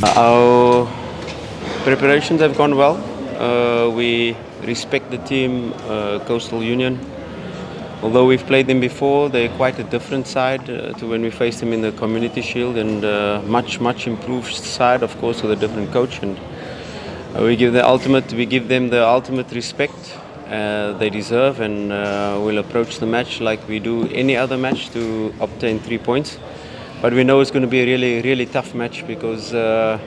Our preparations have gone well. We respect the team, Coastal Union. Although we've played them before, they're quite a different side to when we faced them in the Community Shield, and much improved side, of course, with a different coach. And we give them the ultimate respect they deserve, and we'll approach the match like we do any other match to obtain 3 points. But we know it's going to be a really tough match because they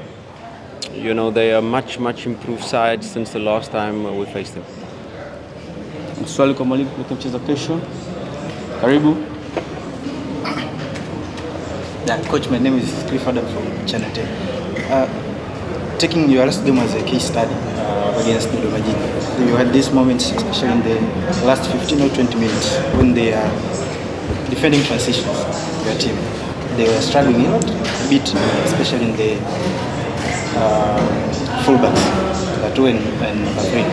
are much improved side since the last time we faced them. Swali kwa mwalimu kuelekea mchezo kesho. Karibu. Yeah, coach, my name is Fadlu from Channel 10. Taking your last game as a case study against Dhidi, you had these moments, especially in the last 15 or 20 minutes, when they are defending transitions, your team. They were struggling a bit, especially in the fullbacks, number 2 and number 3.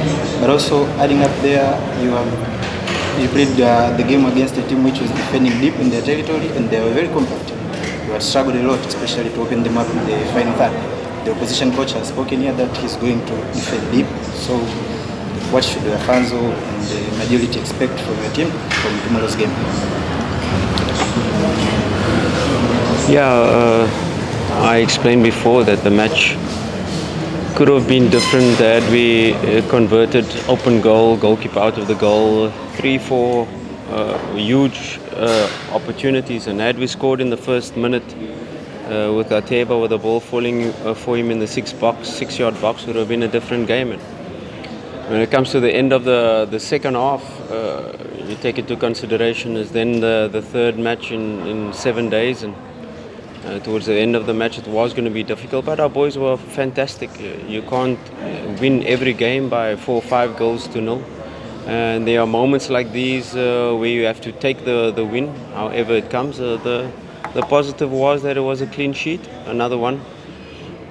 But also adding up there, you played the game against a team which was defending deep in their territory, and they were very compact. You had struggled a lot, especially to open them up in the final third. The opposition coach has spoken here that he's going to defend deep. So what should Afanzo and the majority expect from your team from tomorrow's game? Yeah, I explained before that the match could have been different had we converted open goalkeeper out of the goal, 3-4 huge opportunities, and had we scored in the first minute with Ateba with the ball falling for him in the 6-yard box, would have been a different game. And when it comes to the end of the second half, you take into consideration is then the third match in 7 days, and towards the end of the match it was going to be difficult, but our boys were fantastic. You can't win every game by 4 or 5 goals to nil, and there are moments like these where you have to take the win however it comes. The positive was that it was a clean sheet, another one,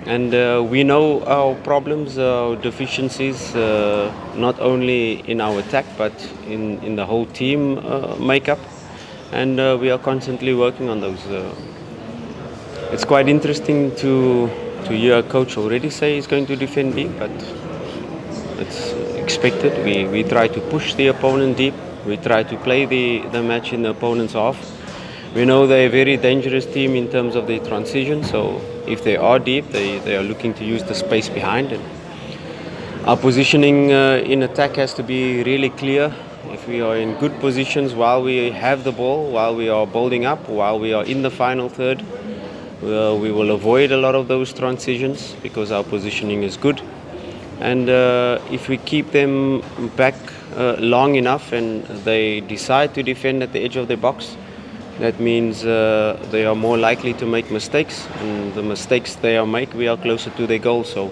and we know our problems, our deficiencies, not only in our attack but in the whole team makeup, and we are constantly working on those. It's quite interesting to hear a coach already say he's going to defend deep, but it's expected. We try to push the opponent deep. We try to play the match in the opponent's half. We know they're a very dangerous team in terms of their transition, so if they are deep, they are looking to use the space behind. And our positioning in attack has to be really clear. If we are in good positions while we have the ball, while we are building up, while we are in the final third, we will avoid a lot of those transitions because our positioning is good. And if we keep them back long enough and they decide to defend at the edge of the box, that means they are more likely to make mistakes, and the mistakes they make, we are closer to their goal. So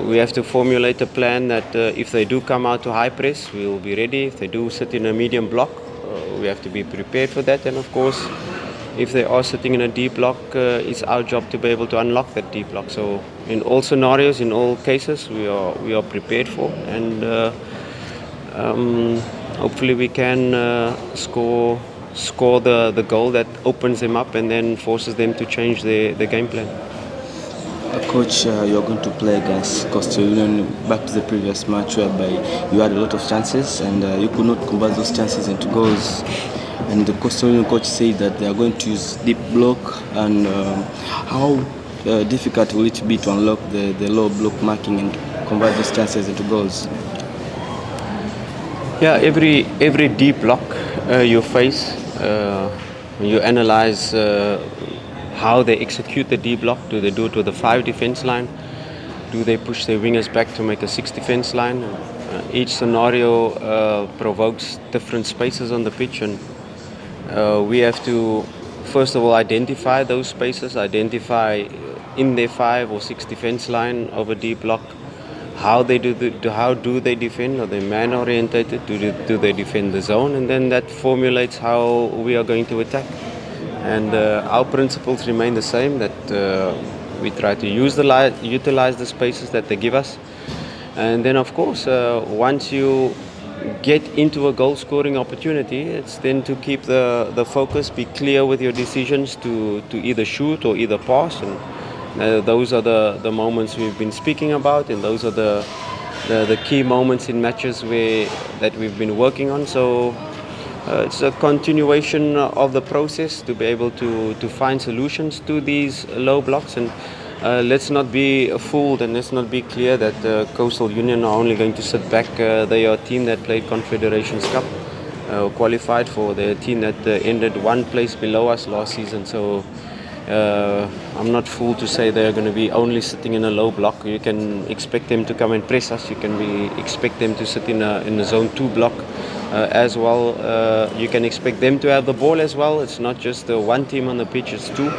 we have to formulate a plan that if they do come out to high press, we will be ready. If they do sit in a medium block, we have to be prepared for that. And of course, if they are sitting in a deep block, it's our job to be able to unlock that deep block. So in all scenarios, in all cases, we are prepared for, and hopefully we can score the goal that opens them up and then forces them to change their game plan. Coach, you're going to play against Coastal Union, back to the previous match whereby you had a lot of chances and you could not convert those chances into goals. And the Coastal Union coach said that they are going to use deep block. And how difficult will it be to unlock the low block marking and convert those chances into goals? Yeah, every deep block you face, when you analyze how they execute the deep block. Do they do it with a 5 defense line? Do they push their wingers back to make a 6 defense line? Each scenario provokes different spaces on the pitch, and we have to first of all identify those spaces, identify in their 5 or 6 defense line of a deep block how do they defend? Are they man orientated? Do they defend the zone? And then that formulates how we are going to attack. And our principles remain the same, that we try to utilize the spaces that they give us. And then of course, once you get into a goal scoring opportunity, it's then to keep the focus, be clear with your decisions to either shoot or either pass, and Those are the moments we've been speaking about, and those are the key moments in matches that we've been working on. So it's a continuation of the process to be able to find solutions to these low blocks. And let's not be fooled, and let's not be clear that Coastal Union are only going to sit back. They are a team that played Confederations Cup, qualified for. They're a team that ended one place below us last season. So I'm not fooled to say they're going to be only sitting in a low block. You can expect them to come and press us. You can expect them to sit in a zone 2 block as well. You can expect them to have the ball as well. It's not just one team on the pitch, it's two.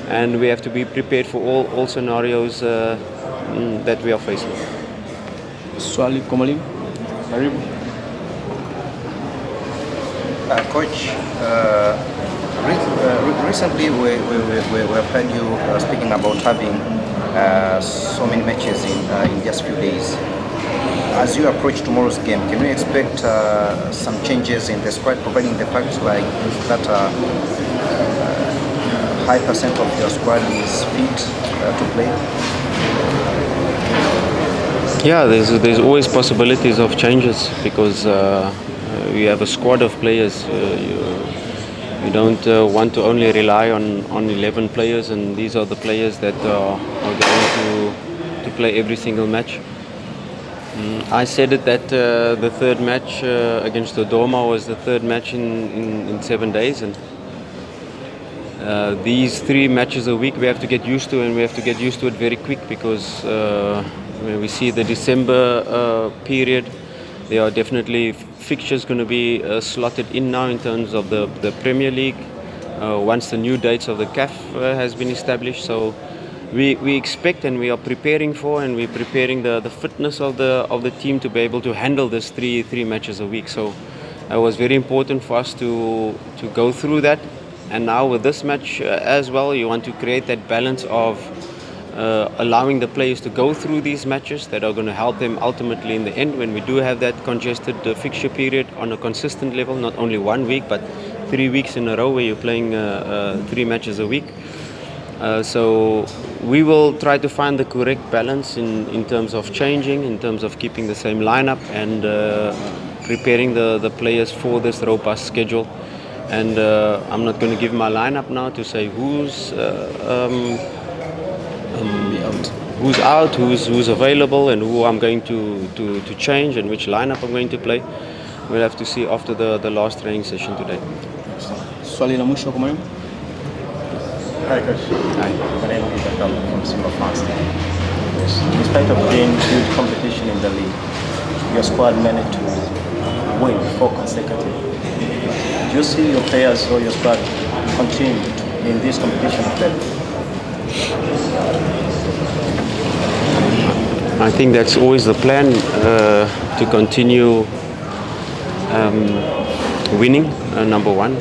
And we have to be prepared for all scenarios that we are facing. Swali Komali. Coach, recently we have heard you speaking about having so many matches in just few days. As you approach tomorrow's game, can we expect some changes in the squad, providing the fact like that high percent of your squad is fit to play? Yeah, there's always possibilities of changes because we have a squad of players. You don't want to only rely on 11 players, and these are the players that are going to play every single match. I said it that the third match against Dodoma was the third match in 7 days, and these 3 matches a week we have to get used to, and we have to get used to it very quick because when we see the December period, there are definitely fixtures going to be slotted in now in terms of the Premier League once the new dates of the CAF has been established. So we expect, and we are preparing for, and we're preparing the fitness of the team to be able to handle this three matches a week. So it was very important for us to go through that. And now with this match as well, you want to create that balance of allowing the players to go through these matches that are going to help them ultimately in the end when we do have that congested fixture period on a consistent level, not only 1 week but 3 weeks in a row where you're playing 3 matches a week. So we will try to find the correct balance in terms of changing, in terms of keeping the same lineup, and preparing the players for this robust schedule. And I'm not going to give my lineup now to say who's out, who's available, and who I'm going to change, and which lineup I'm going to play. We'll have to see after the last training session today. Swali la mwisho kwa mwalimu. Hi coach. Hi. My name is Fadlu from Simba Fans. Yes. In spite of being huge competition in the league, your squad managed to win 4 consecutive. Do you see your players or your squad continue in this competition? I think that's always the plan, to continue winning, number one.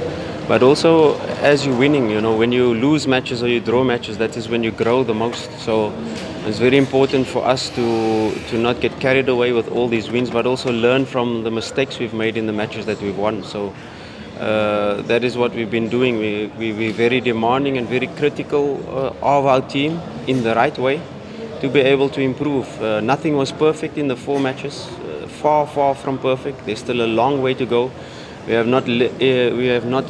But also, as you're winning, when you lose matches or you draw matches, that is when you grow the most. So it's very important for us to not get carried away with all these wins, but also learn from the mistakes we've made in the matches that we've won. So that is what we've been doing. We're very demanding and very critical of our team in the right way to be able to improve. Nothing was perfect in the 4 matches, far from perfect. There's still a long way to go. We have not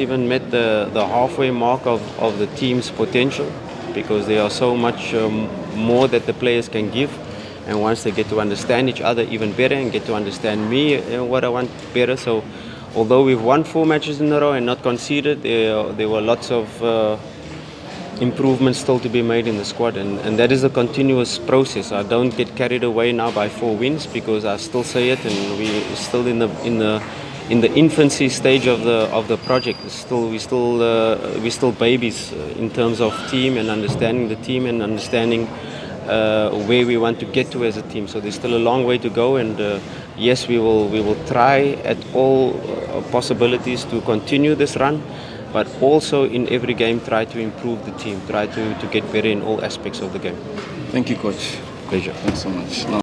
even met the halfway mark of the team's potential, because there are so much more that the players can give. And once they get to understand each other even better and get to understand me, what I want better. So although we've won 4 matches in a row and not conceded, there were lots of improvements still to be made in the squad, and that is a continuous process. I don't get carried away now by 4 wins, because I still say it, and we're still in the infancy stage of the project. We're still babies in terms of team and understanding the team and understanding where we want to get to as a team. So there's still a long way to go, and yes, we will try at all possibilities to continue this run, but also in every game try to improve the team, try to get better in all aspects of the game. Thank you, coach. Pleasure. Thanks so much.